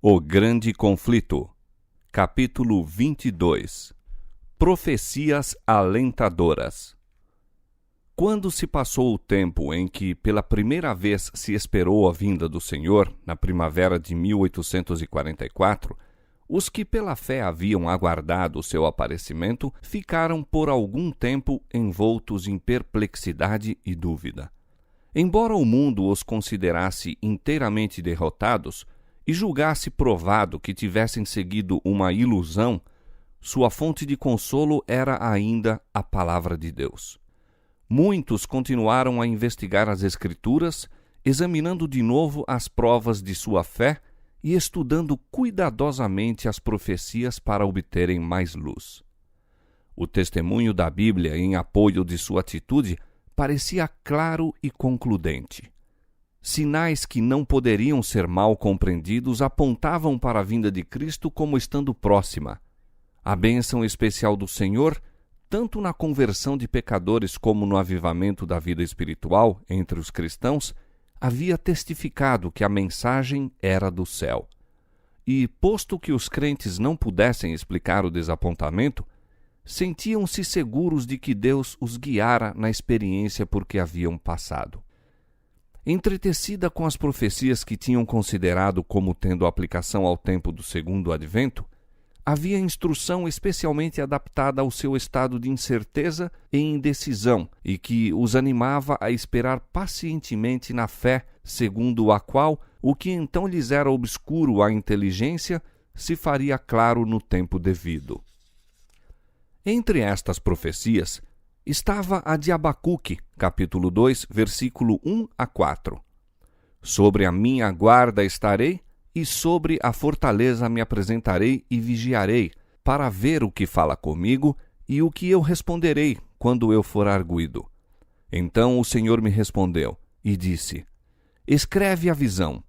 O Grande Conflito, capítulo 22. Profecias alentadoras. Quando se passou o tempo em que pela primeira vez se esperou a vinda do Senhor, na primavera de 1844, os que pela fé haviam aguardado o seu aparecimento ficaram por algum tempo envoltos em perplexidade e dúvida. Embora o mundo os considerasse inteiramente derrotados e julgasse provado que tivessem seguido uma ilusão, sua fonte de consolo era ainda a palavra de Deus. Muitos continuaram a investigar as Escrituras, examinando de novo as provas de sua fé e estudando cuidadosamente as profecias para obterem mais luz. O testemunho da Bíblia em apoio de sua atitude parecia claro e concludente. Sinais que não poderiam ser mal compreendidos apontavam para a vinda de Cristo como estando próxima. A bênção especial do Senhor, tanto na conversão de pecadores como no avivamento da vida espiritual entre os cristãos, havia testificado que a mensagem era do céu. E, posto que os crentes não pudessem explicar o desapontamento, sentiam-se seguros de que Deus os guiara na experiência por que haviam passado. Entretecida com as profecias que tinham considerado como tendo aplicação ao tempo do segundo advento, havia instrução especialmente adaptada ao seu estado de incerteza e indecisão e que os animava a esperar pacientemente na fé, segundo a qual o que então lhes era obscuro à inteligência se faria claro no tempo devido. Entre estas profecias estava a de Abacuque, capítulo 2, versículo 1 a 4. Sobre a minha guarda estarei, e sobre a fortaleza me apresentarei e vigiarei, para ver o que fala comigo e o que eu responderei quando eu for arguido. Então o Senhor me respondeu e disse: Escreve a visão,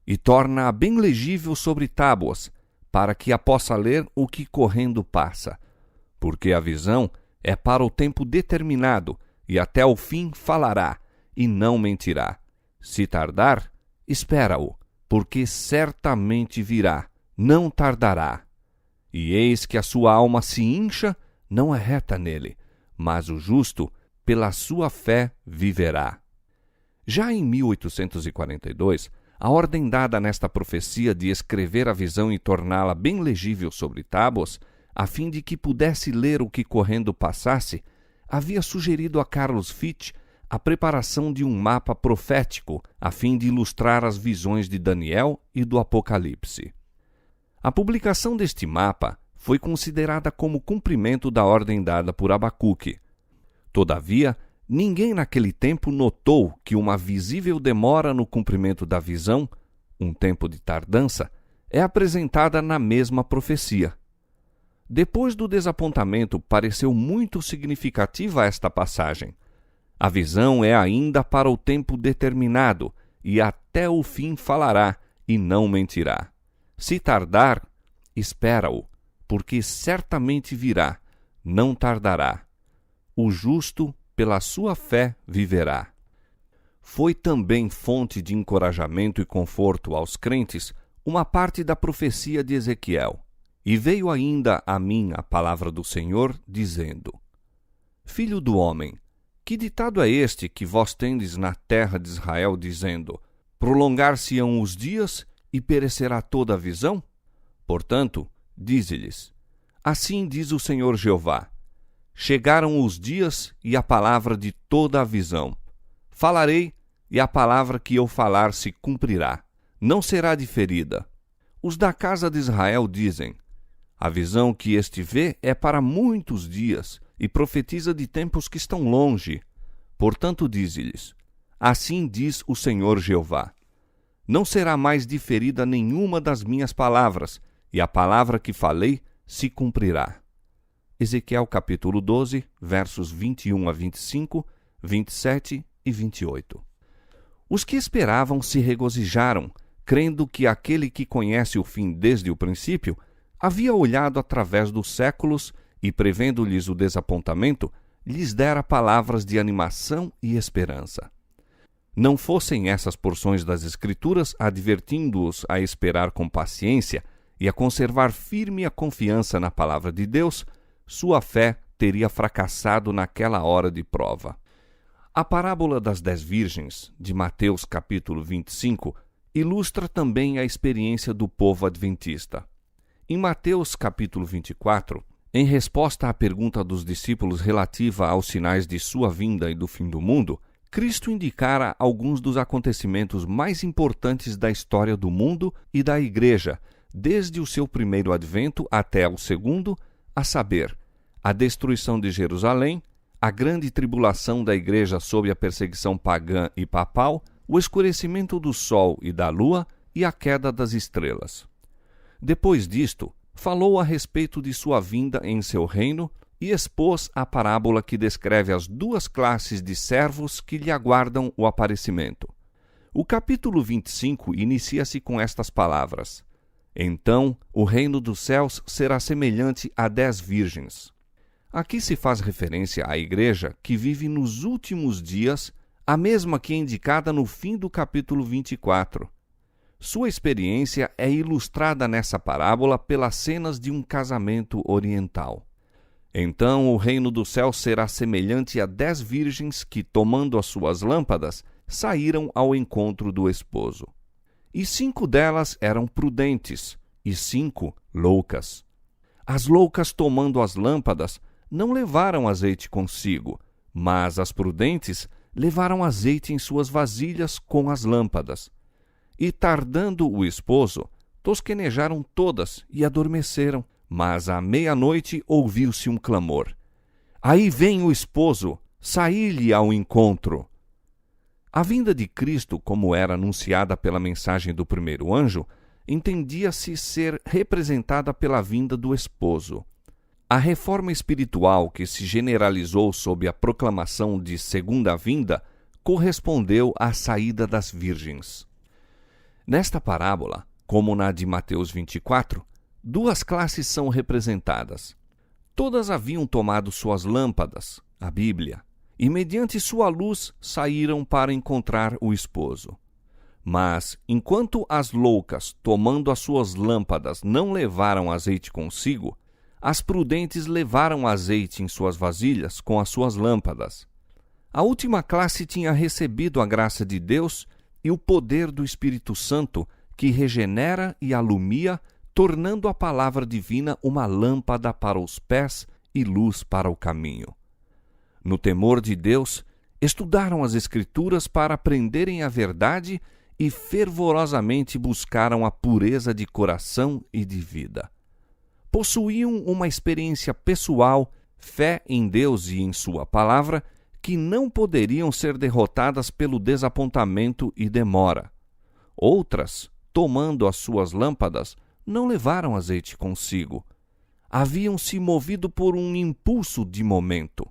e torna-a bem legível sobre tábuas, para que a possa ler o que correndo passa. Porque a visão é para o tempo determinado, e até o fim falará, e não mentirá. Se tardar, espera-o, porque certamente virá, não tardará. E eis que a sua alma se incha, não é reta nele, mas o justo, pela sua fé, viverá. Já em 1842, a ordem dada nesta profecia de escrever a visão e torná-la bem legível sobre tábuas, a fim de que pudesse ler o que correndo passasse, havia sugerido a Carlos Fitch a preparação de um mapa profético a fim de ilustrar as visões de Daniel e do Apocalipse. A publicação deste mapa foi considerada como cumprimento da ordem dada por Abacuque. Todavia, ninguém naquele tempo notou que uma visível demora no cumprimento da visão, um tempo de tardança, é apresentada na mesma profecia. Depois do desapontamento, pareceu muito significativa esta passagem. A visão é ainda para o tempo determinado, e até o fim falará, e não mentirá. Se tardar, espera-o, porque certamente virá, não tardará. O justo, pela sua fé, viverá. Foi também fonte de encorajamento e conforto aos crentes uma parte da profecia de Ezequiel. E veio ainda a mim a palavra do Senhor, dizendo: Filho do homem, que ditado é este que vós tendes na terra de Israel, dizendo: Prolongar-se-ão os dias e perecerá toda a visão? Portanto, dize-lhes: Assim diz o Senhor Jeová: Chegaram os dias e a palavra de toda a visão. Falarei, e a palavra que eu falar se cumprirá. Não será diferida. Os da casa de Israel dizem: A visão que este vê é para muitos dias, e profetiza de tempos que estão longe. Portanto, dize-lhes: Assim diz o Senhor Jeová: Não será mais diferida nenhuma das minhas palavras, e a palavra que falei se cumprirá. Ezequiel capítulo 12, versos 21 a 25, 27 e 28. Os que esperavam se regozijaram, crendo que aquele que conhece o fim desde o princípio havia olhado através dos séculos e, prevendo-lhes o desapontamento, lhes dera palavras de animação e esperança. Não fossem essas porções das Escrituras advertindo-os a esperar com paciência e a conservar firme a confiança na palavra de Deus, sua fé teria fracassado naquela hora de prova. A parábola das 10 virgens, de Mateus capítulo 25, ilustra também a experiência do povo adventista. Em Mateus capítulo 24, em resposta à pergunta dos discípulos relativa aos sinais de sua vinda e do fim do mundo, Cristo indicara alguns dos acontecimentos mais importantes da história do mundo e da Igreja, desde o seu primeiro advento até o segundo, a saber, a destruição de Jerusalém, a grande tribulação da Igreja sob a perseguição pagã e papal, o escurecimento do sol e da lua e a queda das estrelas. Depois disto, falou a respeito de sua vinda em seu reino e expôs a parábola que descreve as duas classes de servos que lhe aguardam o aparecimento. O capítulo 25 inicia-se com estas palavras: Então o reino dos céus será semelhante a 10 virgens. Aqui se faz referência à igreja que vive nos últimos dias, a mesma que é indicada no fim do capítulo 24. Sua experiência é ilustrada nessa parábola pelas cenas de um casamento oriental. Então o reino do céu será semelhante a 10 virgens que, tomando as suas lâmpadas, saíram ao encontro do esposo. E 5 delas eram prudentes, e 5 loucas. As loucas, tomando as lâmpadas, não levaram azeite consigo, mas as prudentes levaram azeite em suas vasilhas com as lâmpadas. E tardando o esposo, tosquenejaram todas e adormeceram. Mas à meia-noite ouviu-se um clamor: Aí vem o esposo, saí-lhe ao encontro. A vinda de Cristo, como era anunciada pela mensagem do primeiro anjo, entendia-se ser representada pela vinda do esposo. A reforma espiritual que se generalizou sob a proclamação de segunda vinda correspondeu à saída das virgens. Nesta parábola, como na de Mateus 24, 2 classes são representadas. Todas haviam tomado suas lâmpadas, a Bíblia, e mediante sua luz saíram para encontrar o esposo. Mas, enquanto as loucas, tomando as suas lâmpadas, não levaram azeite consigo, as prudentes levaram azeite em suas vasilhas com as suas lâmpadas. A última classe tinha recebido a graça de Deus e o poder do Espírito Santo, que regenera e alumia, tornando a palavra divina uma lâmpada para os pés e luz para o caminho. No temor de Deus, estudaram as Escrituras para aprenderem a verdade e fervorosamente buscaram a pureza de coração e de vida. Possuíam uma experiência pessoal, fé em Deus e em sua palavra, que não poderiam ser derrotadas pelo desapontamento e demora. Outras, tomando as suas lâmpadas, não levaram azeite consigo. Haviam se movido por um impulso de momento.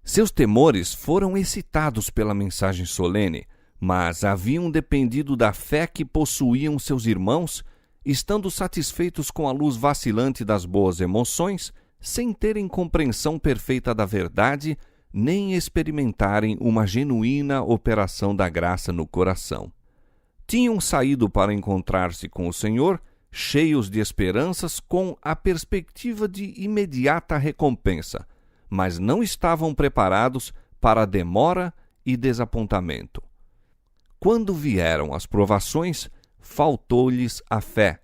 Seus temores foram excitados pela mensagem solene, mas haviam dependido da fé que possuíam seus irmãos, estando satisfeitos com a luz vacilante das boas emoções, sem terem compreensão perfeita da verdade, nem experimentarem uma genuína operação da graça no coração. Tinham saído para encontrar-se com o Senhor, cheios de esperanças, com a perspectiva de imediata recompensa, mas não estavam preparados para a demora e desapontamento. Quando vieram as provações, faltou-lhes a fé,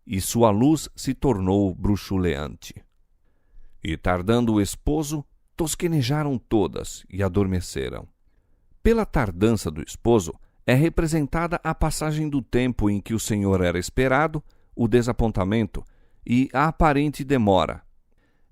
e sua luz se tornou bruxuleante. E tardando o esposo, tosquenejaram todas e adormeceram. Pela tardança do esposo, é representada a passagem do tempo em que o Senhor era esperado, o desapontamento e a aparente demora.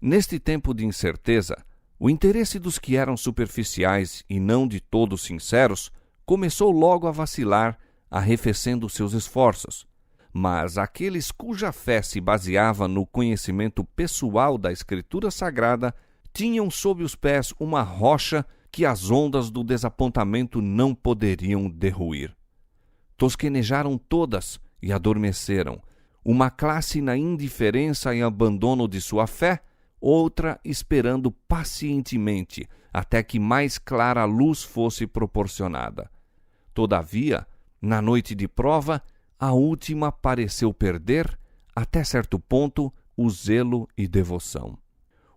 Neste tempo de incerteza, o interesse dos que eram superficiais e não de todos sinceros começou logo a vacilar, arrefecendo seus esforços. Mas aqueles cuja fé se baseava no conhecimento pessoal da Escritura Sagrada tinham sob os pés uma rocha que as ondas do desapontamento não poderiam derruir. Tosquenejaram todas e adormeceram, uma classe na indiferença e abandono de sua fé, outra esperando pacientemente até que mais clara luz fosse proporcionada. Todavia, na noite de prova, a última pareceu perder, até certo ponto, o zelo e devoção.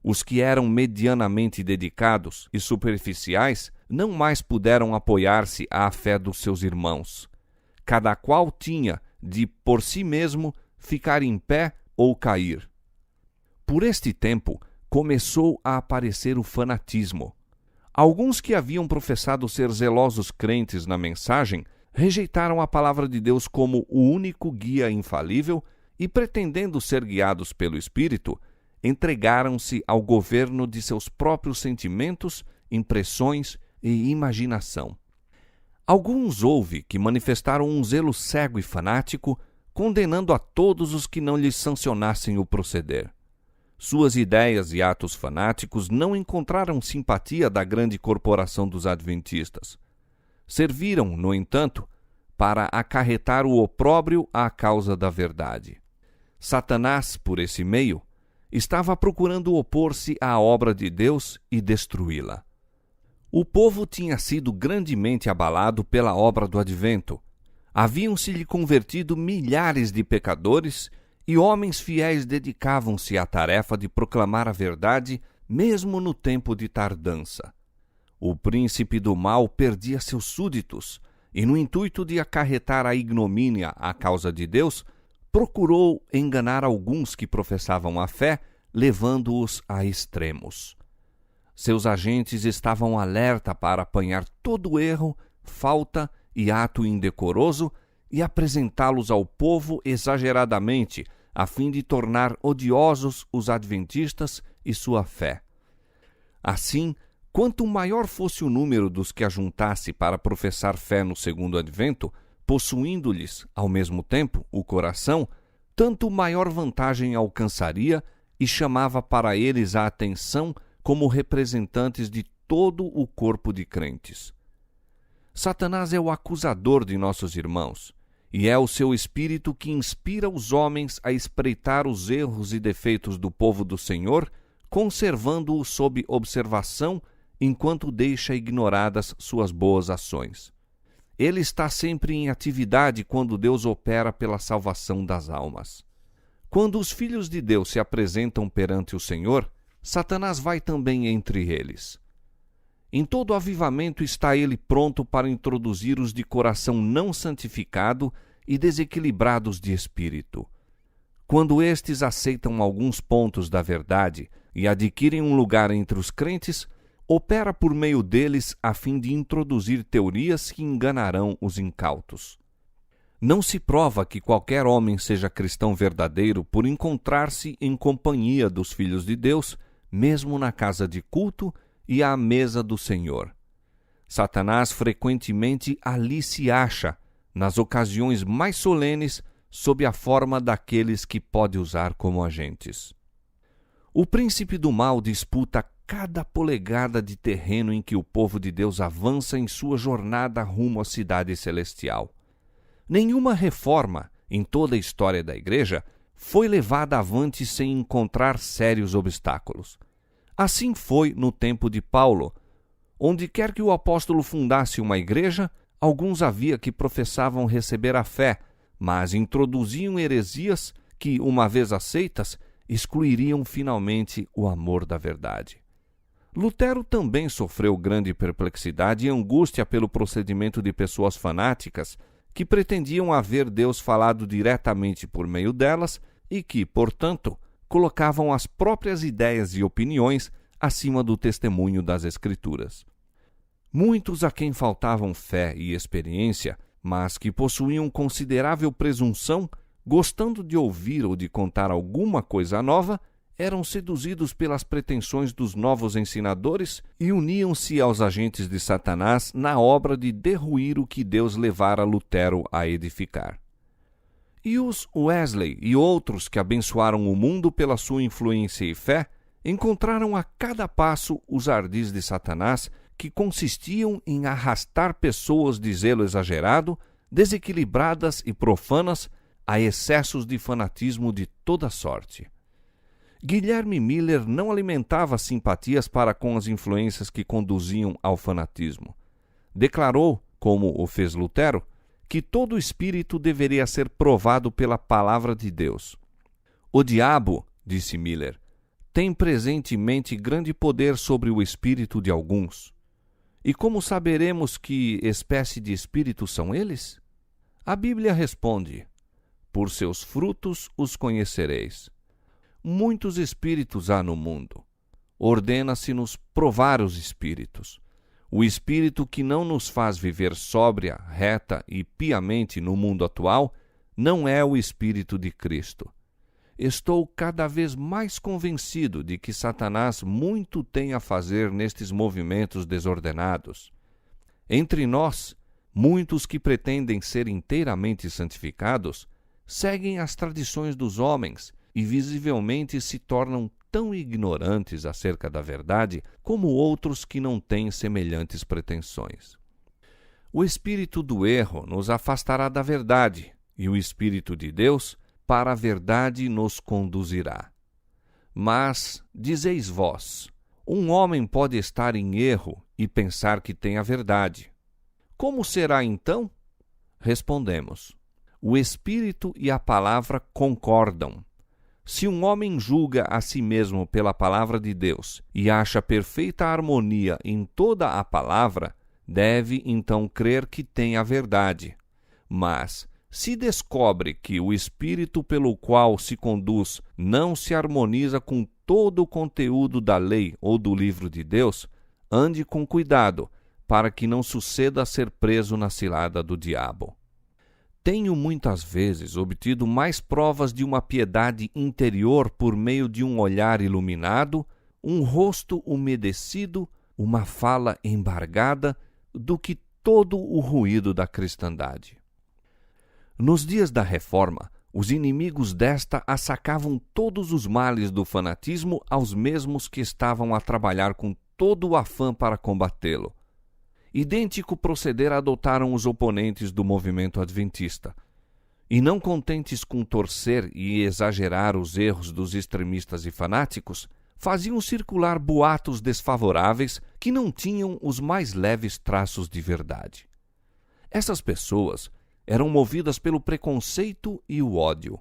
Os que eram medianamente dedicados e superficiais não mais puderam apoiar-se à fé dos seus irmãos. Cada qual tinha de, por si mesmo, ficar em pé ou cair. Por este tempo, começou a aparecer o fanatismo. Alguns que haviam professado ser zelosos crentes na mensagem rejeitaram a palavra de Deus como o único guia infalível e, pretendendo ser guiados pelo Espírito, entregaram-se ao governo de seus próprios sentimentos, impressões e imaginação. Alguns houve que manifestaram um zelo cego e fanático, condenando a todos os que não lhes sancionassem o proceder. Suas ideias e atos fanáticos não encontraram simpatia da grande corporação dos adventistas. Serviram, no entanto, para acarretar o opróbrio à causa da verdade. Satanás, por esse meio, estava procurando opor-se à obra de Deus e destruí-la. O povo tinha sido grandemente abalado pela obra do advento. Haviam-se-lhe convertido milhares de pecadores e homens fiéis dedicavam-se à tarefa de proclamar a verdade, mesmo no tempo de tardança. O príncipe do mal perdia seus súditos e, no intuito de acarretar a ignomínia à causa de Deus, procurou enganar alguns que professavam a fé, levando-os a extremos. Seus agentes estavam alerta para apanhar todo erro, falta e ato indecoroso e apresentá-los ao povo exageradamente, a fim de tornar odiosos os adventistas e sua fé. Assim, quanto maior fosse o número dos que ajuntasse para professar fé no segundo advento, possuindo-lhes, ao mesmo tempo, o coração, tanto maior vantagem alcançaria e chamava para eles a atenção como representantes de todo o corpo de crentes. Satanás é o acusador de nossos irmãos, e é o seu espírito que inspira os homens a espreitar os erros e defeitos do povo do Senhor, conservando-o sob observação enquanto deixa ignoradas suas boas ações. Ele está sempre em atividade quando Deus opera pela salvação das almas. Quando os filhos de Deus se apresentam perante o Senhor, Satanás vai também entre eles. Em todo avivamento está ele pronto para introduzir os de coração não santificado e desequilibrados de espírito. Quando estes aceitam alguns pontos da verdade e adquirem um lugar entre os crentes, opera por meio deles a fim de introduzir teorias que enganarão os incautos. Não se prova que qualquer homem seja cristão verdadeiro por encontrar-se em companhia dos filhos de Deus, mesmo na casa de culto e à mesa do Senhor. Satanás frequentemente ali se acha, nas ocasiões mais solenes, sob a forma daqueles que pode usar como agentes. O príncipe do mal disputa cada polegada de terreno em que o povo de Deus avança em sua jornada rumo à cidade celestial. Nenhuma reforma, em toda a história da Igreja, foi levada avante sem encontrar sérios obstáculos. Assim foi no tempo de Paulo. Onde quer que o apóstolo fundasse uma igreja, alguns havia que professavam receber a fé, mas introduziam heresias que, uma vez aceitas, excluiriam finalmente o amor da verdade. Lutero também sofreu grande perplexidade e angústia pelo procedimento de pessoas fanáticas que pretendiam haver Deus falado diretamente por meio delas e que, portanto, colocavam as próprias ideias e opiniões acima do testemunho das Escrituras. Muitos a quem faltavam fé e experiência, mas que possuíam considerável presunção, gostando de ouvir ou de contar alguma coisa nova, eram seduzidos pelas pretensões dos novos ensinadores e uniam-se aos agentes de Satanás na obra de derruir o que Deus levara Lutero a edificar. E os Wesley e outros que abençoaram o mundo pela sua influência e fé, encontraram a cada passo os ardis de Satanás que consistiam em arrastar pessoas de zelo exagerado, desequilibradas e profanas, a excessos de fanatismo de toda sorte. Guilherme Miller não alimentava simpatias para com as influências que conduziam ao fanatismo. Declarou, como o fez Lutero, que todo espírito deveria ser provado pela palavra de Deus. O diabo, disse Miller, tem presentemente grande poder sobre o espírito de alguns. E como saberemos que espécie de espíritos são eles? A Bíblia responde: por seus frutos os conhecereis. Muitos espíritos há no mundo. Ordena-se-nos provar os espíritos. O espírito que não nos faz viver sóbria, reta e piamente no mundo atual não é o espírito de Cristo. Estou cada vez mais convencido de que Satanás muito tem a fazer nestes movimentos desordenados. Entre nós, muitos que pretendem ser inteiramente santificados seguem as tradições dos homens e visivelmente se tornam tão ignorantes acerca da verdade como outros que não têm semelhantes pretensões. O espírito do erro nos afastará da verdade, e o Espírito de Deus para a verdade nos conduzirá. Mas, dizeis vós, um homem pode estar em erro e pensar que tem a verdade. Como será então? Respondemos: o Espírito e a palavra concordam. Se um homem julga a si mesmo pela palavra de Deus e acha perfeita harmonia em toda a palavra, deve então crer que tem a verdade. Mas, se descobre que o espírito pelo qual se conduz não se harmoniza com todo o conteúdo da lei ou do livro de Deus, ande com cuidado, para que não suceda ser preso na cilada do diabo. Tenho muitas vezes obtido mais provas de uma piedade interior por meio de um olhar iluminado, um rosto umedecido, uma fala embargada, do que todo o ruído da cristandade. Nos dias da Reforma, os inimigos desta assacavam todos os males do fanatismo aos mesmos que estavam a trabalhar com todo o afã para combatê-lo. Idêntico proceder adotaram os oponentes do movimento adventista. E não contentes com torcer e exagerar os erros dos extremistas e fanáticos, faziam circular boatos desfavoráveis que não tinham os mais leves traços de verdade. Essas pessoas eram movidas pelo preconceito e o ódio.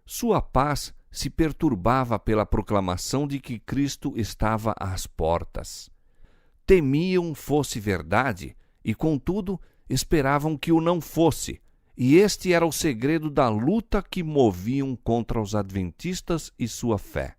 Sua paz se perturbava pela proclamação de que Cristo estava às portas. Temiam fosse verdade e, contudo, esperavam que o não fosse, e este era o segredo da luta que moviam contra os adventistas e sua fé.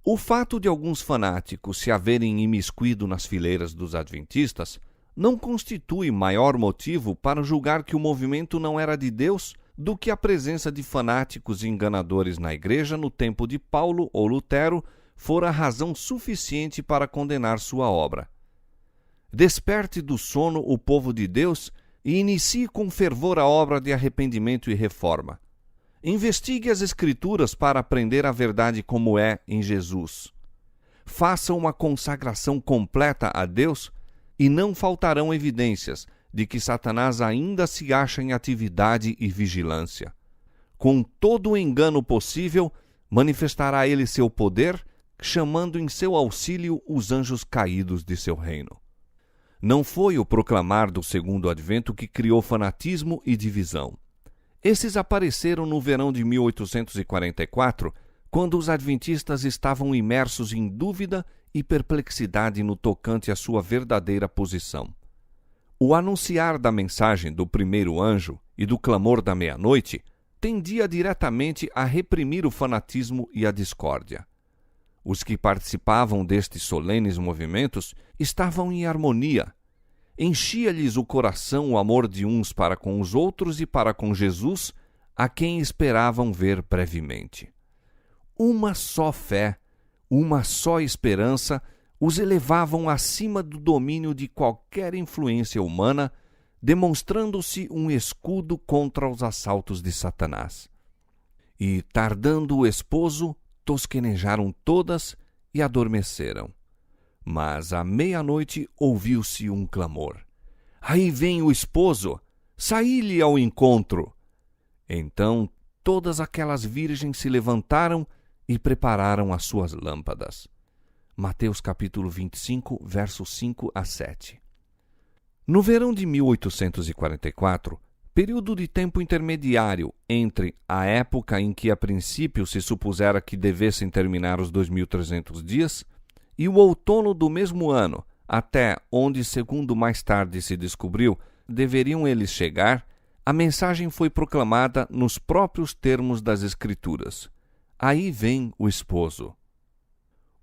O fato de alguns fanáticos se haverem imiscuído nas fileiras dos adventistas não constitui maior motivo para julgar que o movimento não era de Deus do que a presença de fanáticos e enganadores na igreja no tempo de Paulo ou Lutero fora razão suficiente para condenar sua obra. Desperte do sono o povo de Deus e inicie com fervor a obra de arrependimento e reforma. Investigue as Escrituras para aprender a verdade como é em Jesus. Faça uma consagração completa a Deus e não faltarão evidências de que Satanás ainda se acha em atividade e vigilância. Com todo o engano possível, manifestará ele seu poder, chamando em seu auxílio os anjos caídos de seu reino. Não foi o proclamar do segundo advento que criou fanatismo e divisão. Esses apareceram no verão de 1844, quando os adventistas estavam imersos em dúvida e perplexidade no tocante à sua verdadeira posição. O anunciar da mensagem do primeiro anjo e do clamor da meia-noite tendia diretamente a reprimir o fanatismo e a discórdia. Os que participavam destes solenes movimentos estavam em harmonia. Enchia-lhes o coração o amor de uns para com os outros e para com Jesus, a quem esperavam ver brevemente. Uma só fé, uma só esperança os elevavam acima do domínio de qualquer influência humana, demonstrando-se um escudo contra os assaltos de Satanás. E, tardando o esposo, tosquenejaram todas e adormeceram. Mas à meia-noite ouviu-se um clamor: "Aí vem o esposo! Saí-lhe ao encontro!" Então todas aquelas virgens se levantaram e prepararam as suas lâmpadas. Mateus capítulo 25, versos 5 a 7. No verão de 1844, período de tempo intermediário entre a época em que a princípio se supusera que devessem terminar os 2.300 dias e o outono do mesmo ano, até onde, segundo mais tarde se descobriu, deveriam eles chegar, a mensagem foi proclamada nos próprios termos das Escrituras. Aí vem o esposo.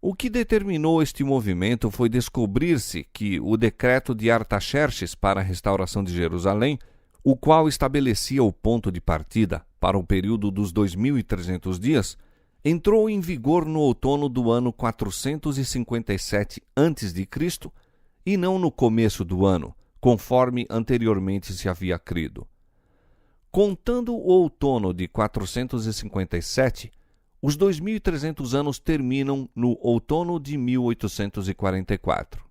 O que determinou este movimento foi descobrir-se que o decreto de Artaxerxes para a restauração de Jerusalém, o qual estabelecia o ponto de partida para o período dos 2.300 dias, entrou em vigor no outono do ano 457 a.C. e não no começo do ano, conforme anteriormente se havia crido. Contando o outono de 457, os 2.300 anos terminam no outono de 1844.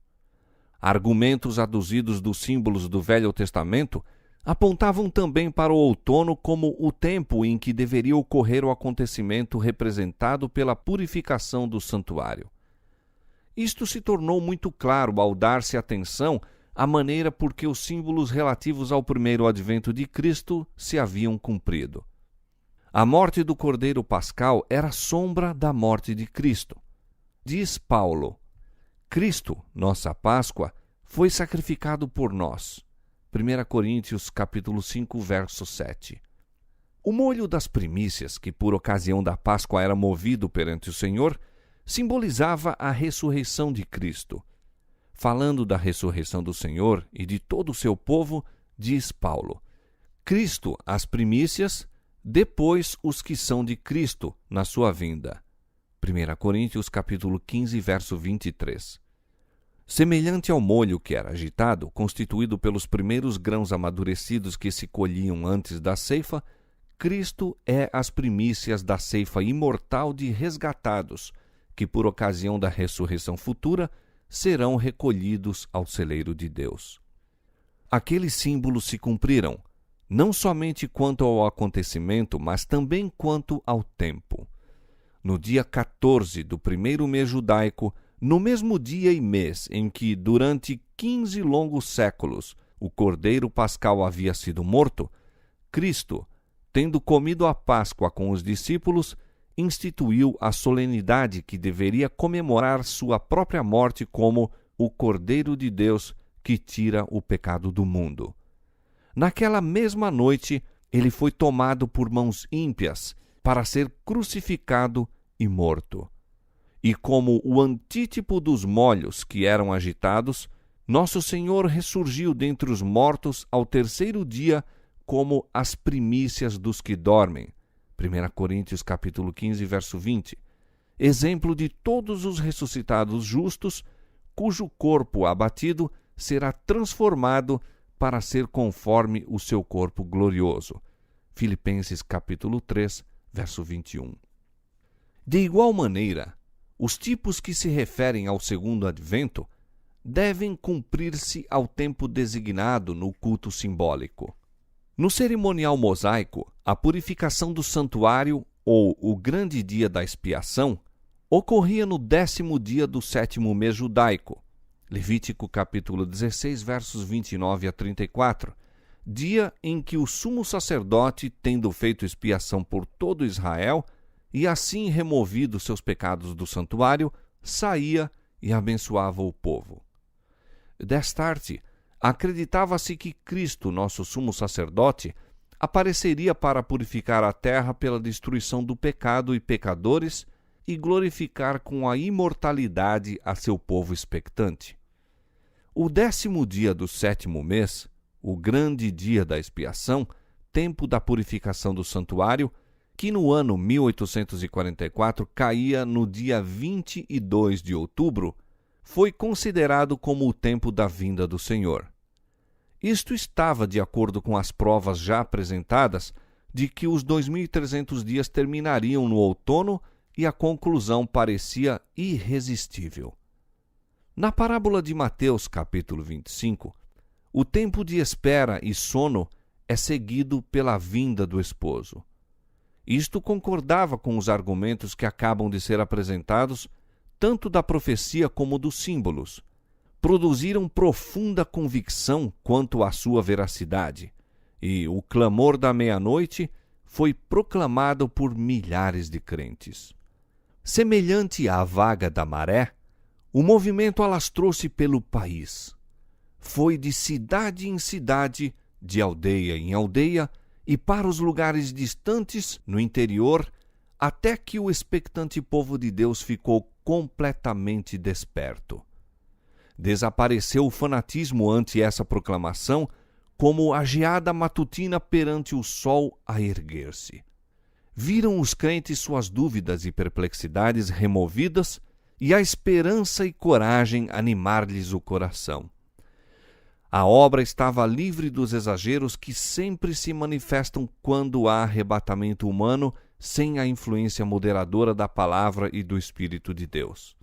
Argumentos aduzidos dos símbolos do Velho Testamento apontavam também para o outono como o tempo em que deveria ocorrer o acontecimento representado pela purificação do santuário. Isto se tornou muito claro ao dar-se atenção à maneira por que os símbolos relativos ao primeiro advento de Cristo se haviam cumprido. A morte do Cordeiro Pascal era sombra da morte de Cristo. Diz Paulo: Cristo, nossa Páscoa, foi sacrificado por nós. 1 Coríntios capítulo 5, verso 7. O molho das primícias, que por ocasião da Páscoa era movido perante o Senhor, simbolizava a ressurreição de Cristo. Falando da ressurreição do Senhor e de todo o seu povo, diz Paulo: Cristo, as primícias, depois os que são de Cristo na sua vinda. 1 Coríntios capítulo 15, verso 23. Semelhante ao molho que era agitado, constituído pelos primeiros grãos amadurecidos que se colhiam antes da ceifa, Cristo é as primícias da ceifa imortal de resgatados, que por ocasião da ressurreição futura serão recolhidos ao celeiro de Deus. Aqueles símbolos se cumpriram, não somente quanto ao acontecimento, mas também quanto ao tempo. No dia 14 do primeiro mês judaico, no mesmo dia e mês em que, durante 15 longos séculos, o Cordeiro Pascal havia sido morto, Cristo, tendo comido a Páscoa com os discípulos, instituiu a solenidade que deveria comemorar sua própria morte como o Cordeiro de Deus que tira o pecado do mundo. Naquela mesma noite, ele foi tomado por mãos ímpias para ser crucificado e morto. E como o antítipo dos molhos que eram agitados, nosso Senhor ressurgiu dentre os mortos ao terceiro dia como as primícias dos que dormem. 1 Coríntios capítulo 15, verso 20. Exemplo de todos os ressuscitados justos, cujo corpo abatido será transformado para ser conforme o seu corpo glorioso. Filipenses capítulo 3, verso 21. De igual maneira, os tipos que se referem ao segundo advento devem cumprir-se ao tempo designado no culto simbólico. No cerimonial mosaico, a purificação do santuário, ou o grande dia da expiação, ocorria no 10º dia do 7º mês judaico, Levítico capítulo 16, versos 29 a 34, dia em que o sumo sacerdote, tendo feito expiação por todo Israel, e assim removido seus pecados do santuário, saía e abençoava o povo. Destarte, acreditava-se que Cristo, nosso sumo sacerdote, apareceria para purificar a terra pela destruição do pecado e pecadores e glorificar com a imortalidade a seu povo expectante. O 10º dia do 7º mês, o grande dia da expiação, tempo da purificação do santuário, que no ano 1844 caía no dia 22 de outubro, foi considerado como o tempo da vinda do Senhor. Isto estava de acordo com as provas já apresentadas de que os 2.300 dias terminariam no outono e a conclusão parecia irresistível. Na parábola de Mateus, capítulo 25, o tempo de espera e sono é seguido pela vinda do esposo. Isto concordava com os argumentos que acabam de ser apresentados, tanto da profecia como dos símbolos. produziram profunda convicção quanto à sua veracidade, e o clamor da meia-noite foi proclamado por milhares de crentes. Semelhante à vaga da maré, o movimento alastrou-se pelo país. Foi de cidade em cidade, de aldeia em aldeia, e para os lugares distantes, no interior, até que o expectante povo de Deus ficou completamente desperto. Desapareceu o fanatismo ante essa proclamação, como a geada matutina perante o sol a erguer-se. Viram os crentes suas dúvidas e perplexidades removidas e a esperança e coragem animar-lhes o coração. A obra estava livre dos exageros que sempre se manifestam quando há arrebatamento humano sem a influência moderadora da palavra e do Espírito de Deus.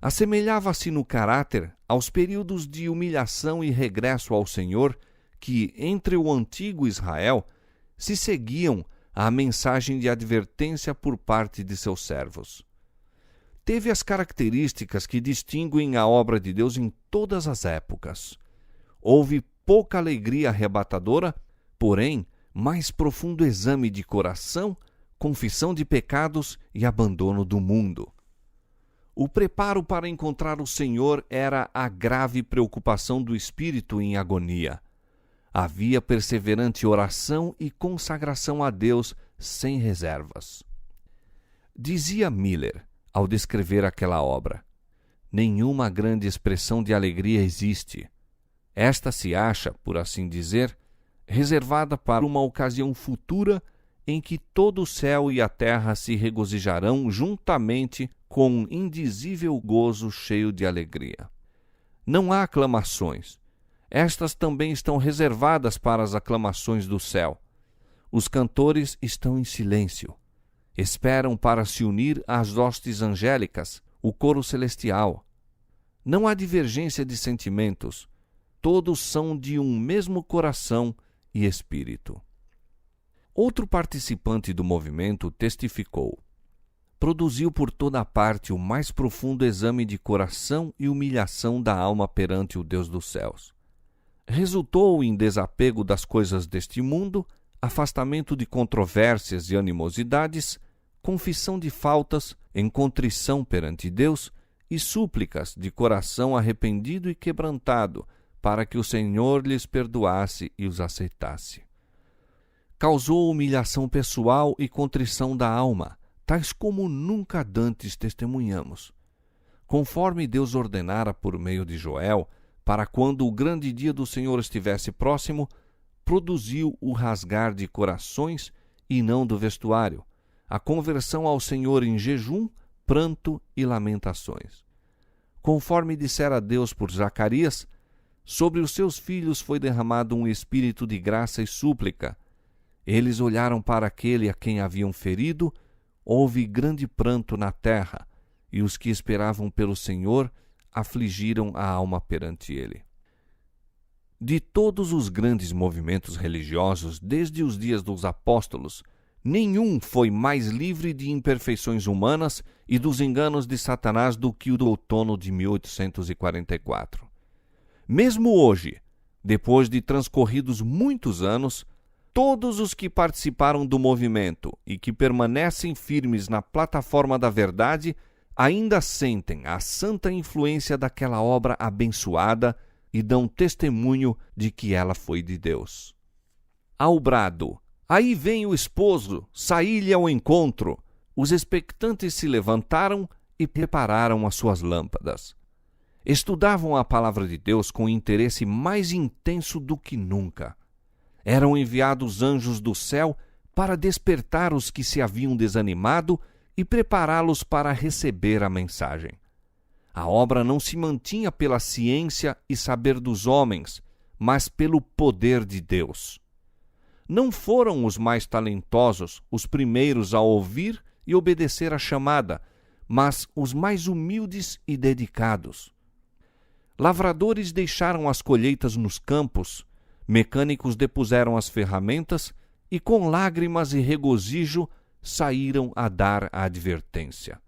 Assemelhava-se no caráter aos períodos de humilhação e regresso ao Senhor que, entre o antigo Israel, se seguiam à mensagem de advertência por parte de seus servos. Teve as características que distinguem a obra de Deus em todas as épocas. Houve pouca alegria arrebatadora, porém, mais profundo exame de coração, confissão de pecados e abandono do mundo. O preparo para encontrar o Senhor era a grave preocupação do espírito em agonia. Havia perseverante oração e consagração a Deus sem reservas. Dizia Miller, ao descrever aquela obra: nenhuma grande expressão de alegria existe. Esta se acha, por assim dizer, reservada para uma ocasião futura em que todo o céu e a terra se regozijarão juntamente com um indizível gozo cheio de alegria. Não há aclamações. Estas também estão reservadas para as aclamações do céu. Os cantores estão em silêncio. Esperam para se unir às hostes angélicas, o coro celestial. Não há divergência de sentimentos. Todos são de um mesmo coração e espírito. Outro participante do movimento testificou: produziu por toda parte o mais profundo exame de coração e humilhação da alma perante o Deus dos céus. Resultou em desapego das coisas deste mundo, afastamento de controvérsias e animosidades, confissão de faltas, em contrição perante Deus e súplicas de coração arrependido e quebrantado, para que o Senhor lhes perdoasse e os aceitasse. Causou humilhação pessoal e contrição da alma, tais como nunca dantes testemunhamos. Conforme Deus ordenara por meio de Joel, para quando o grande dia do Senhor estivesse próximo, produziu o rasgar de corações e não do vestuário, a conversão ao Senhor em jejum, pranto e lamentações. Conforme dissera Deus por Zacarias, sobre os seus filhos foi derramado um espírito de graça e súplica. Eles olharam para aquele a quem haviam ferido, houve grande pranto na terra, e os que esperavam pelo Senhor afligiram a alma perante ele. De todos os grandes movimentos religiosos desde os dias dos apóstolos, nenhum foi mais livre de imperfeições humanas e dos enganos de Satanás do que o do outono de 1844. Mesmo hoje, depois de transcorridos muitos anos, todos os que participaram do movimento e que permanecem firmes na plataforma da verdade ainda sentem a santa influência daquela obra abençoada e dão testemunho de que ela foi de Deus. Ao brado: aí vem o esposo, saí-lhe ao encontro, os expectantes se levantaram e prepararam as suas lâmpadas. Estudavam a palavra de Deus com interesse mais intenso do que nunca. Eram enviados anjos do céu para despertar os que se haviam desanimado e prepará-los para receber a mensagem. A obra não se mantinha pela ciência e saber dos homens, mas pelo poder de Deus. Não foram os mais talentosos os primeiros a ouvir e obedecer à chamada, mas os mais humildes e dedicados. Lavradores deixaram as colheitas nos campos, mecânicos depuseram as ferramentas e, com lágrimas e regozijo, saíram a dar a advertência.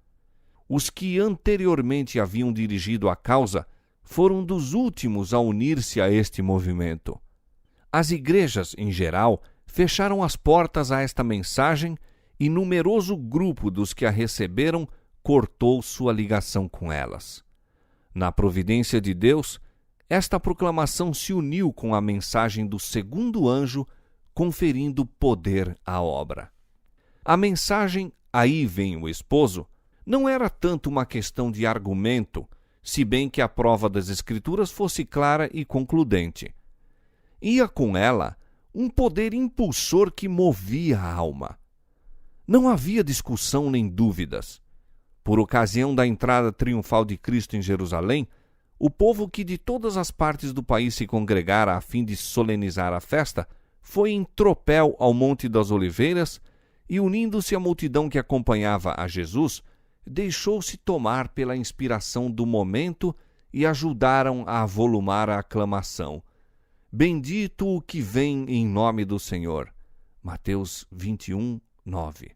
Os que anteriormente haviam dirigido a causa foram dos últimos a unir-se a este movimento. As igrejas, em geral, fecharam as portas a esta mensagem e numeroso grupo dos que a receberam cortou sua ligação com elas. Na providência de Deus, esta proclamação se uniu com a mensagem do segundo anjo, conferindo poder à obra. A mensagem "Aí vem o esposo" não era tanto uma questão de argumento, se bem que a prova das Escrituras fosse clara e concludente. Ia com ela um poder impulsor que movia a alma. Não havia discussão nem dúvidas. Por ocasião da entrada triunfal de Cristo em Jerusalém, o povo que de todas as partes do país se congregara a fim de solenizar a festa foi em tropel ao Monte das Oliveiras e, unindo-se à multidão que acompanhava a Jesus, deixou-se tomar pela inspiração do momento e ajudaram a avolumar a aclamação. Bendito o que vem em nome do Senhor. Mateus 21, 9.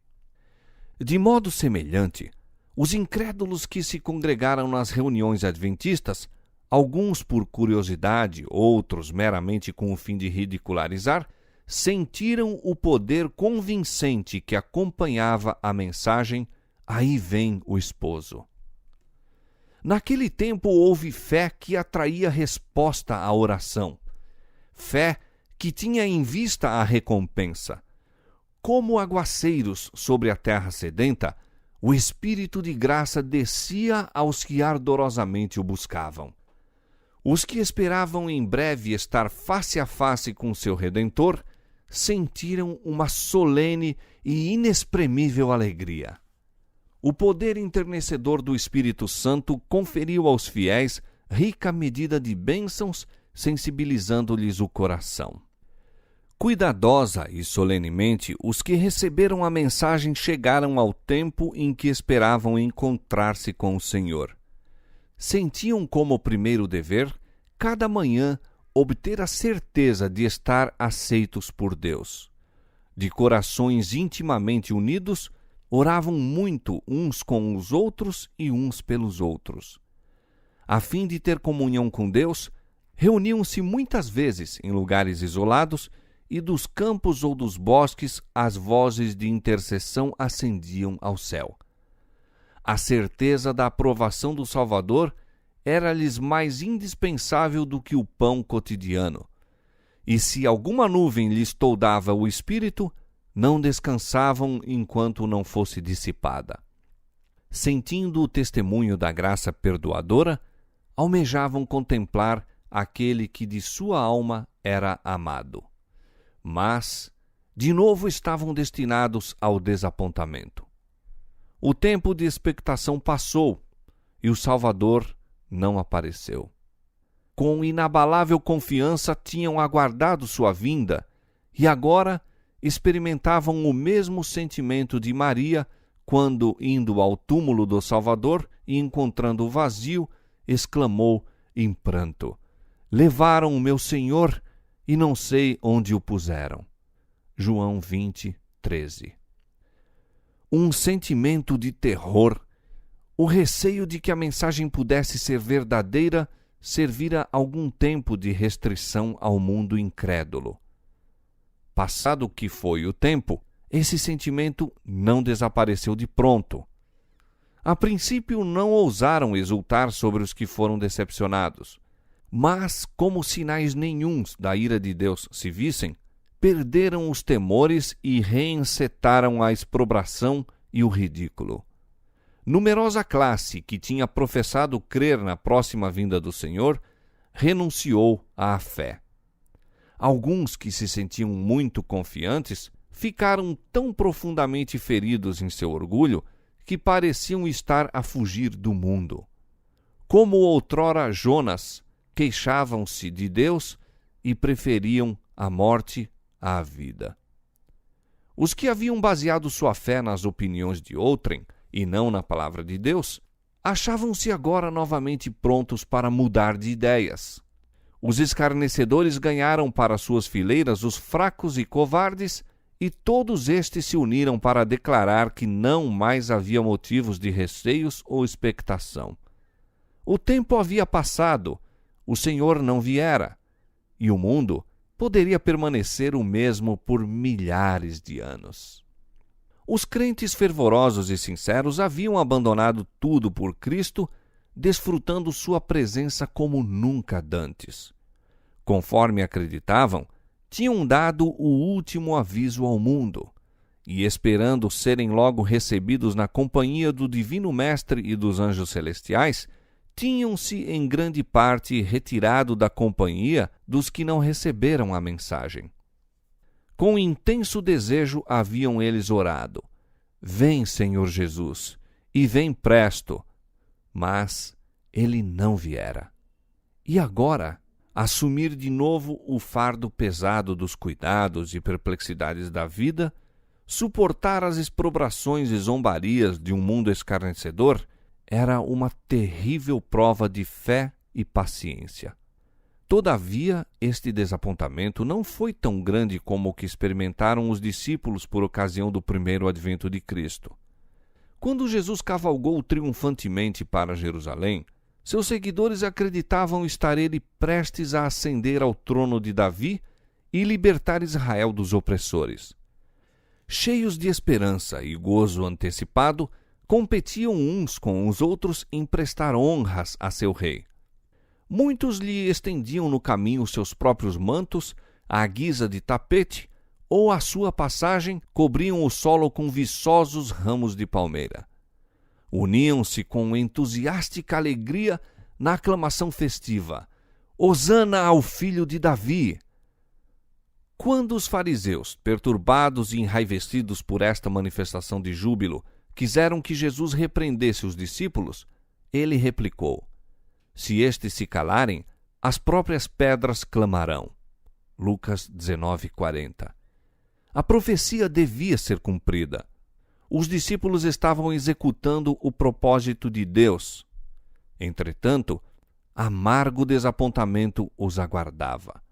De modo semelhante, os incrédulos que se congregaram nas reuniões adventistas, alguns por curiosidade, outros meramente com o fim de ridicularizar, sentiram o poder convincente que acompanhava a mensagem "Aí vem o esposo". Naquele tempo houve fé que atraía resposta à oração, fé que tinha em vista a recompensa. Como aguaceiros sobre a terra sedenta, o Espírito de graça descia aos que ardorosamente o buscavam. Os que esperavam em breve estar face a face com seu Redentor sentiram uma solene e inexprimível alegria. O poder enternecedor do Espírito Santo conferiu aos fiéis rica medida de bênçãos, sensibilizando-lhes o coração. Cuidadosa e solenemente, os que receberam a mensagem chegaram ao tempo em que esperavam encontrar-se com o Senhor. Sentiam como primeiro dever, cada manhã, obter a certeza de estar aceitos por Deus. De corações intimamente unidos, oravam muito uns com os outros e uns pelos outros. A fim de ter comunhão com Deus, reuniam-se muitas vezes em lugares isolados e dos campos ou dos bosques as vozes de intercessão ascendiam ao céu. A certeza da aprovação do Salvador era-lhes mais indispensável do que o pão cotidiano. E se alguma nuvem lhes toldava o espírito, não descansavam enquanto não fosse dissipada. Sentindo o testemunho da graça perdoadora, almejavam contemplar aquele que de sua alma era amado. Mas, de novo, estavam destinados ao desapontamento. O tempo de expectação passou e o Salvador não apareceu. Com inabalável confiança tinham aguardado sua vinda e agora experimentavam o mesmo sentimento de Maria quando, indo ao túmulo do Salvador e encontrando-o vazio, exclamou em pranto: "Levaram o meu Senhor e não sei onde o puseram." João 20, 13. Um sentimento de terror, o receio de que a mensagem pudesse ser verdadeira, servira algum tempo de restrição ao mundo incrédulo. Passado o que foi o tempo, esse sentimento não desapareceu de pronto. A princípio não ousaram exultar sobre os que foram decepcionados, mas, como sinais nenhuns da ira de Deus se vissem, perderam os temores e reencetaram a exprobração e o ridículo. Numerosa classe que tinha professado crer na próxima vinda do Senhor renunciou à fé. Alguns que se sentiam muito confiantes ficaram tão profundamente feridos em seu orgulho que pareciam estar a fugir do mundo. Como outrora Jonas, queixavam-se de Deus e preferiam a morte à vida. Os que haviam baseado sua fé nas opiniões de outrem e não na palavra de Deus, achavam-se agora novamente prontos para mudar de ideias. Os escarnecedores ganharam para suas fileiras os fracos e covardes, e todos estes se uniram para declarar que não mais havia motivos de receios ou expectação. O tempo havia passado o Senhor não viera, e o mundo poderia permanecer o mesmo por milhares de anos. Os crentes fervorosos e sinceros haviam abandonado tudo por Cristo, desfrutando sua presença como nunca dantes. Conforme acreditavam, tinham dado o último aviso ao mundo, e esperando serem logo recebidos na companhia do Divino Mestre e dos anjos celestiais, tinham-se em grande parte retirado da companhia dos que não receberam a mensagem. Com intenso desejo haviam eles orado: Vem, Senhor Jesus, e vem presto. Mas ele não viera. E agora, assumir de novo o fardo pesado dos cuidados e perplexidades da vida, suportar as exprobrações e zombarias de um mundo escarnecedor, era uma terrível prova de fé e paciência. Todavia, este desapontamento não foi tão grande como o que experimentaram os discípulos por ocasião do primeiro advento de Cristo. Quando Jesus cavalgou triunfantemente para Jerusalém, seus seguidores acreditavam estar ele prestes a ascender ao trono de Davi e libertar Israel dos opressores. Cheios de esperança e gozo antecipado, competiam uns com os outros em prestar honras a seu rei. Muitos lhe estendiam no caminho seus próprios mantos, à guisa de tapete, ou à sua passagem cobriam o solo com viçosos ramos de palmeira. Uniam-se com entusiástica alegria na aclamação festiva: Hosana ao filho de Davi! Quando os fariseus, perturbados e enraivecidos por esta manifestação de júbilo, quiseram que Jesus repreendesse os discípulos, ele replicou: Se estes se calarem, as próprias pedras clamarão. Lucas 19:40. A profecia devia ser cumprida. Os discípulos estavam executando o propósito de Deus. Entretanto, amargo desapontamento os aguardava.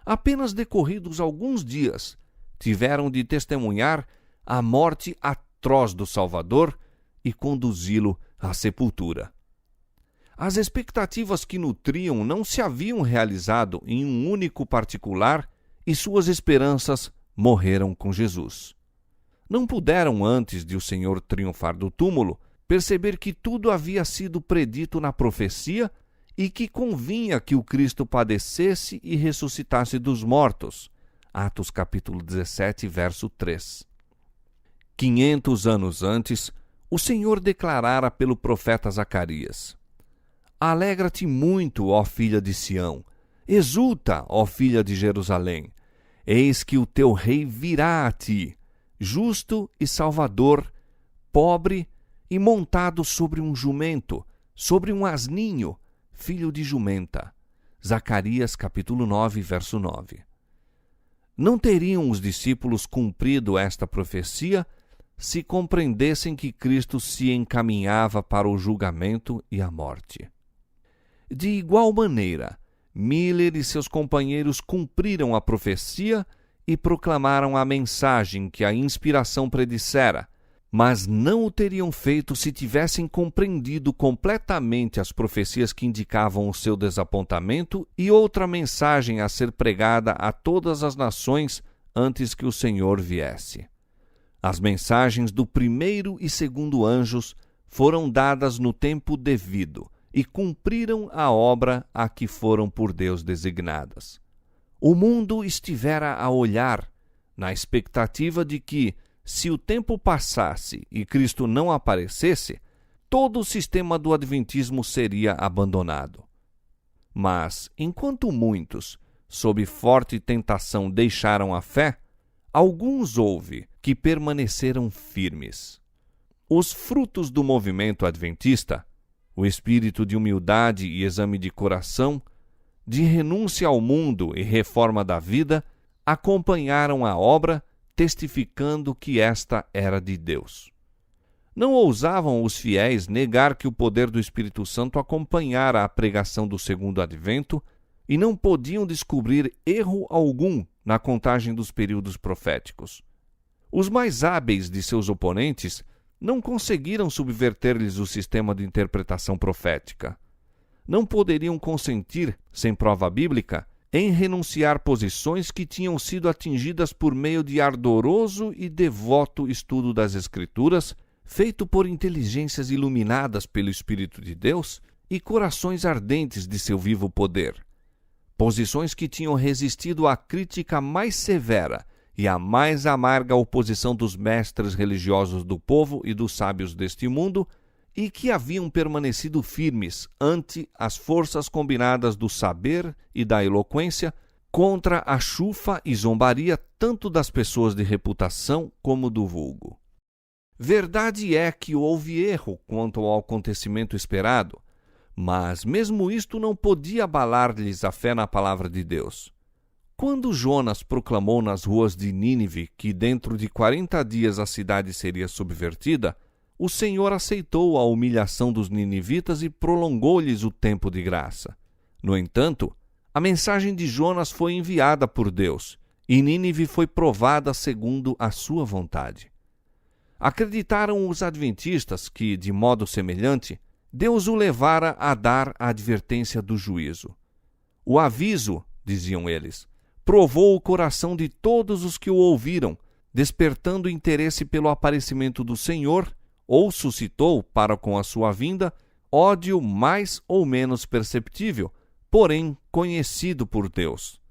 Apenas decorridos alguns dias, tiveram de testemunhar a morte atroz do Salvador e conduzi-lo à sepultura. As expectativas que nutriam não se haviam realizado em um único particular e suas esperanças morreram com Jesus. Não puderam, antes de o Senhor triunfar do túmulo, perceber que tudo havia sido predito na profecia e que convinha que o Cristo padecesse e ressuscitasse dos mortos. Atos capítulo 17, verso 3. 500 anos antes, o Senhor declarara pelo profeta Zacarias: Alegra-te muito, ó filha de Sião, exulta, ó filha de Jerusalém, eis que o teu rei virá a ti, justo e salvador, pobre e montado sobre um jumento, sobre um asninho, filho de jumenta. Zacarias capítulo 9, verso 9. Não teriam os discípulos cumprido esta profecia se compreendessem que Cristo se encaminhava para o julgamento e a morte. De igual maneira, Miller e seus companheiros cumpriram a profecia e proclamaram a mensagem que a inspiração predissera, mas não o teriam feito se tivessem compreendido completamente as profecias que indicavam o seu desapontamento e outra mensagem a ser pregada a todas as nações antes que o Senhor viesse. As mensagens do primeiro e segundo anjos foram dadas no tempo devido e cumpriram a obra a que foram por Deus designadas. O mundo estivera a olhar, na expectativa de que, se o tempo passasse e Cristo não aparecesse, todo o sistema do adventismo seria abandonado. Mas, enquanto muitos, sob forte tentação, deixaram a fé, alguns houve que permaneceram firmes. Os frutos do movimento adventista, o espírito de humildade e exame de coração, de renúncia ao mundo e reforma da vida, acompanharam a obra, testificando que esta era de Deus. Não ousavam os fiéis negar que o poder do Espírito Santo acompanhara a pregação do segundo advento e não podiam descobrir erro algum na contagem dos períodos proféticos. Os mais hábeis de seus oponentes não conseguiram subverter-lhes o sistema de interpretação profética. não poderiam consentir, sem prova bíblica, em renunciar posições que tinham sido atingidas por meio de ardoroso e devoto estudo das Escrituras, feito por inteligências iluminadas pelo Espírito de Deus e corações ardentes de seu vivo poder. Posições que tinham resistido à crítica mais severa e à mais amarga oposição dos mestres religiosos do povo e dos sábios deste mundo, e que haviam permanecido firmes ante as forças combinadas do saber e da eloquência, contra a chufa e zombaria tanto das pessoas de reputação como do vulgo. Verdade é que houve erro quanto ao acontecimento esperado, mas mesmo isto não podia abalar-lhes a fé na palavra de Deus. Quando Jonas proclamou nas ruas de Nínive que dentro de 40 dias a cidade seria subvertida, o Senhor aceitou a humilhação dos ninivitas e prolongou-lhes o tempo de graça. No entanto, a mensagem de Jonas foi enviada por Deus, e Nínive foi provada segundo a sua vontade. Acreditaram os adventistas que, de modo semelhante, Deus o levara a dar a advertência do juízo. O aviso, diziam eles, provou o coração de todos os que o ouviram, despertando interesse pelo aparecimento do Senhor, ou suscitou, para com a sua vinda, ódio mais ou menos perceptível, porém conhecido por Deus.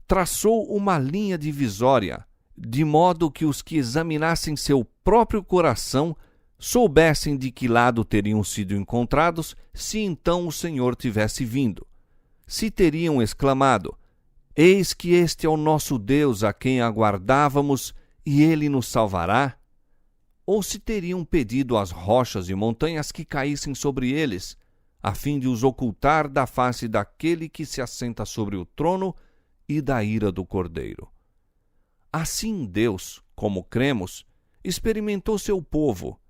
Traçou uma linha divisória, de modo que os que examinassem seu próprio coração soubessem de que lado teriam sido encontrados se então o Senhor tivesse vindo. Se teriam exclamado: "Eis que este é o nosso Deus a quem aguardávamos, e ele nos salvará", ou se teriam pedido às rochas e montanhas que caíssem sobre eles, a fim de os ocultar da face daquele que se assenta sobre o trono e da ira do Cordeiro. Assim Deus, como cremos, experimentou seu povo,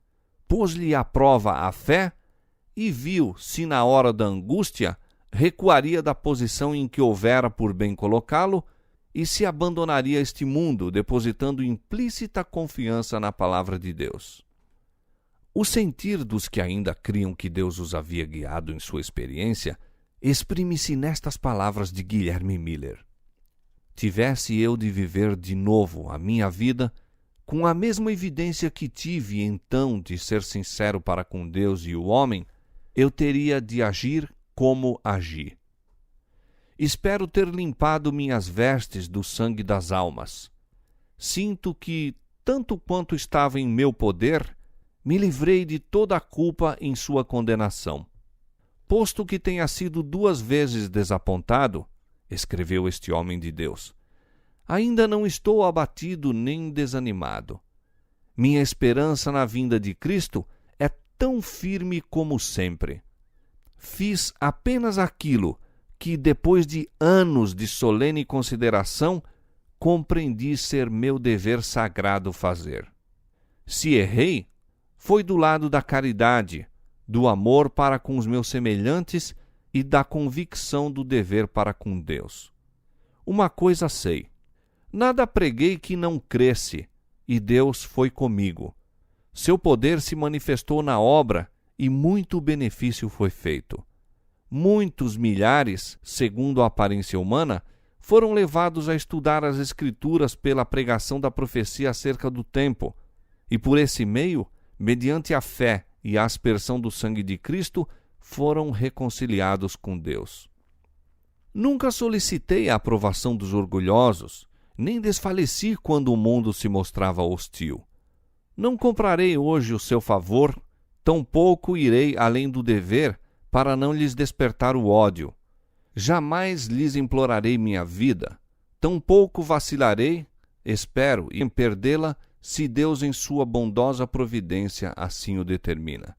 pôs-lhe à prova a fé e viu se na hora da angústia recuaria da posição em que houvera por bem colocá-lo e se abandonaria este mundo, depositando implícita confiança na palavra de Deus. O sentir dos que ainda criam que Deus os havia guiado em sua experiência exprime-se nestas palavras de Guilherme Miller: "Tivesse eu de viver de novo a minha vida, com a mesma evidência que tive então de ser sincero para com Deus e o homem, eu teria de agir como agi. Espero ter limpado minhas vestes do sangue das almas. Sinto que, tanto quanto estava em meu poder, me livrei de toda a culpa em sua condenação. Posto que tenha sido 2 vezes desapontado", escreveu este homem de Deus, "ainda não estou abatido nem desanimado. Minha esperança na vinda de Cristo é tão firme como sempre. Fiz apenas aquilo que, depois de anos de solene consideração, compreendi ser meu dever sagrado fazer. Se errei, foi do lado da caridade, do amor para com os meus semelhantes e da convicção do dever para com Deus. Uma coisa sei: nada preguei que não cresce, e Deus foi comigo. Seu poder se manifestou na obra e muito benefício foi feito. Muitos milhares, segundo a aparência humana, foram levados a estudar as Escrituras pela pregação da profecia acerca do tempo, e por esse meio, mediante a fé e a aspersão do sangue de Cristo, foram reconciliados com Deus. Nunca solicitei a aprovação dos orgulhosos, nem desfaleci quando o mundo se mostrava hostil. Não comprarei hoje o seu favor, tampouco irei além do dever para não lhes despertar o ódio. Jamais lhes implorarei minha vida, tampouco vacilarei, espero, em perdê-la, se Deus em sua bondosa providência assim o determina.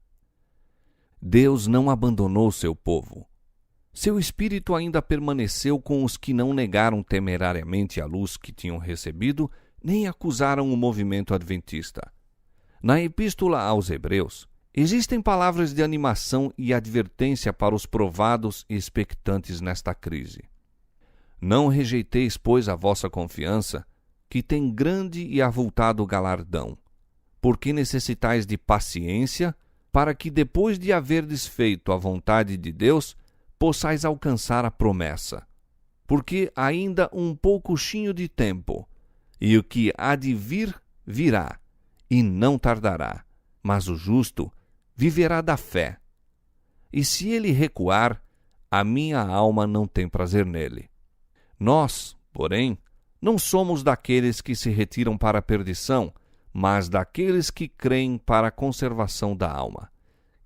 Deus não abandonou seu povo. Seu espírito ainda permaneceu com os que não negaram temerariamente a luz que tinham recebido, nem acusaram o movimento adventista. Na Epístola aos Hebreus, existem palavras de animação e advertência para os provados e expectantes nesta crise. Não rejeiteis, pois, a vossa confiança, que tem grande e avultado galardão, porque necessitais de paciência, para que, depois de haverdes feito a vontade de Deus, possais alcançar a promessa. Porque ainda um poucochinho de tempo, e o que há de vir, virá, e não tardará. Mas o justo viverá da fé. E se ele recuar, a minha alma não tem prazer nele. Nós, porém, não somos daqueles que se retiram para a perdição, mas daqueles que creem para a conservação da alma.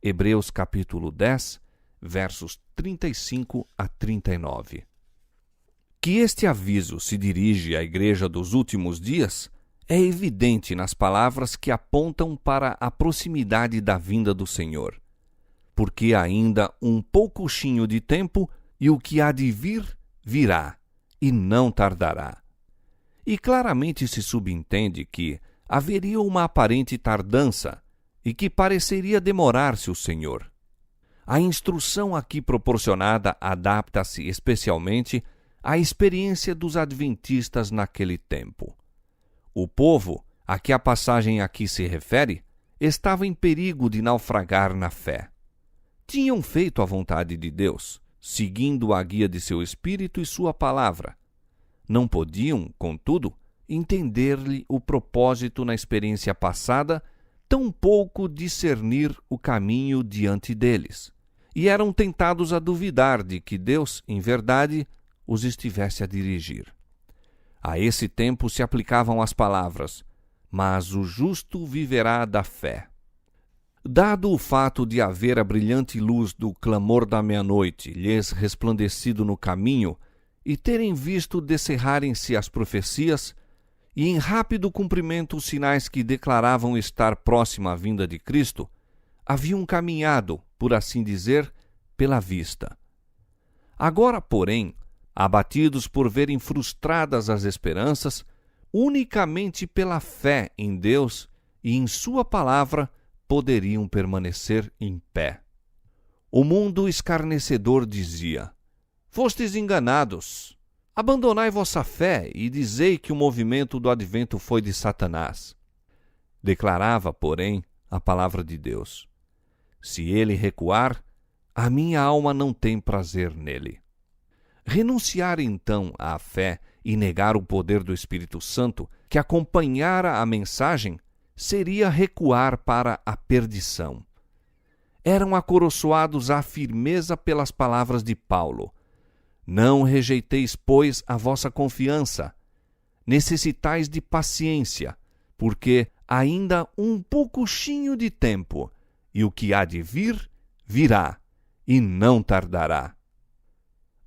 Hebreus capítulo 10, versos 35 a 39. Que este aviso se dirige à igreja dos últimos dias é evidente nas palavras que apontam para a proximidade da vinda do Senhor. Porque ainda um poucochinho de tempo, e o que há de vir, virá, e não tardará. E claramente se subentende que haveria uma aparente tardança, e que pareceria demorar-se o Senhor. A instrução aqui proporcionada adapta-se especialmente à experiência dos adventistas naquele tempo. O povo, a que a passagem aqui se refere, estava em perigo de naufragar na fé. Tinham feito a vontade de Deus, seguindo a guia de seu Espírito e sua palavra. Não podiam, contudo, entender-lhe o propósito na experiência passada, tampouco discernir o caminho diante deles. E eram tentados a duvidar de que Deus, em verdade, os estivesse a dirigir. A esse tempo se aplicavam as palavras: mas o justo viverá da fé. Dado o fato de haver a brilhante luz do clamor da meia-noite lhes resplandecido no caminho, e terem visto descerrarem-se as profecias, e em rápido cumprimento os sinais que declaravam estar próxima a vinda de Cristo, haviam caminhado, por assim dizer, pela vista. Agora, porém, abatidos por verem frustradas as esperanças, unicamente pela fé em Deus e em sua palavra poderiam permanecer em pé. O mundo escarnecedor dizia: fostes enganados. Abandonai vossa fé e dizei que o movimento do advento foi de Satanás. Declarava, porém, a palavra de Deus: se ele recuar, a minha alma não tem prazer nele. Renunciar então à fé e negar o poder do Espírito Santo que acompanhara a mensagem seria recuar para a perdição. Eram acoroçoados à firmeza pelas palavras de Paulo: não rejeiteis, pois, a vossa confiança. Necessitais de paciência, porque ainda um poucochinho de tempo, e o que há de vir, virá, e não tardará.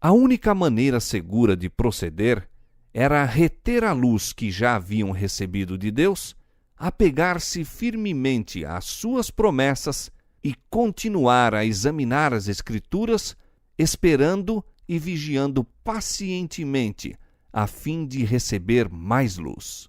A única maneira segura de proceder era reter a luz que já haviam recebido de Deus, apegar-se firmemente às suas promessas e continuar a examinar as Escrituras, esperando e vigiando pacientemente, a fim de receber mais luz.